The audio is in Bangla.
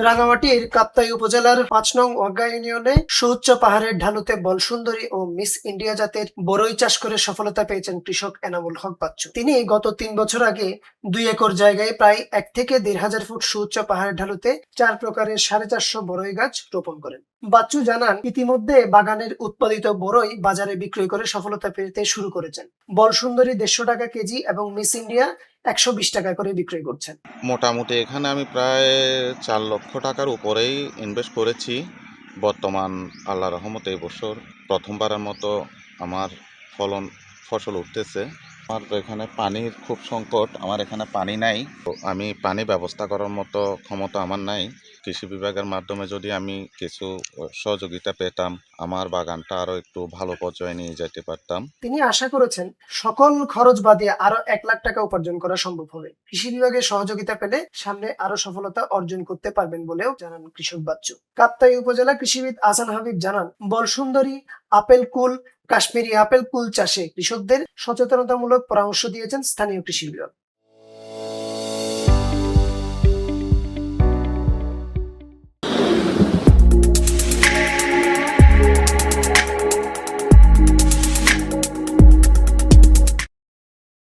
রাঙামাটির কাপ্তাই উপজেলার ৫ নং ওয়াগ্গা ইউনিয়নে সুউচ্চ পাহাড়ের ঢালুতে বনসুন্দরী ও মিস ইন্ডিয়া জাতের বরই চাষ করে সফলতা পেয়েছেন কৃষক এনামুল হক বাচ্চু। তিনি গত ৩ বছর আগে ২ একর জায়গায় প্রায় ১ থেকে ১.৫ ফুট সুউচ্চ পাহাড়ের ঢালুতে ৪ প্রকারের ৪৫০ বরই গাছ রোপণ করেন। বাচ্চু জানান, ইতিমধ্যে বাগানের উৎপাদিত বরই বাজারে বিক্রয় করে সফলতা পেতে শুরু করেছেন। বনসুন্দরী ১৫০ টাকা কেজি এবং মিস ইন্ডিয়া ১২০ টাকা করে বিক্রয় করছেন। মোটামুটি এখানে আমি প্রায় ৪ লক্ষ টাকার উপরেই ইনভেস্ট করেছি। বর্তমান আল্লাহর রহমতে এই বছর প্রথমবারের মতো আমার ফসল উঠতেছে। আমার তো এখানে পানির খুব সংকট, আমার এখানে পানি নাই। তো আমি পানি ব্যবস্থা করার মতো ক্ষমতা আমার নাই। কৃষি বিভাগের মাধ্যমে যদি আমি কিছু সহযোগিতা পেতাম, আমার বাগানটা আরো একটু ভালো পর্যায়ে নিয়ে যেতে পারতাম। তিনি আশা করেছেন সকল খরচ বাদিয়ে আরো ১ লাখ টাকা উপার্জন করা সম্ভব হবে। কৃষি বিভাগের সহযোগিতা পেলে সামনে আরো সফলতা অর্জন করতে পারবেন বলেও জানান কৃষক বাচ্চু। কাপ্তাই উপজেলা কৃষিবিদ আহসান হাবিব জানান, বলসুন্দরী, আপেল কুল, কাশ্মীরি আপেল কুল চাষে কৃষকদের সচেতনতামূলক পরামর্শ দিয়েছেন স্থানীয় কৃষি বিভাগ।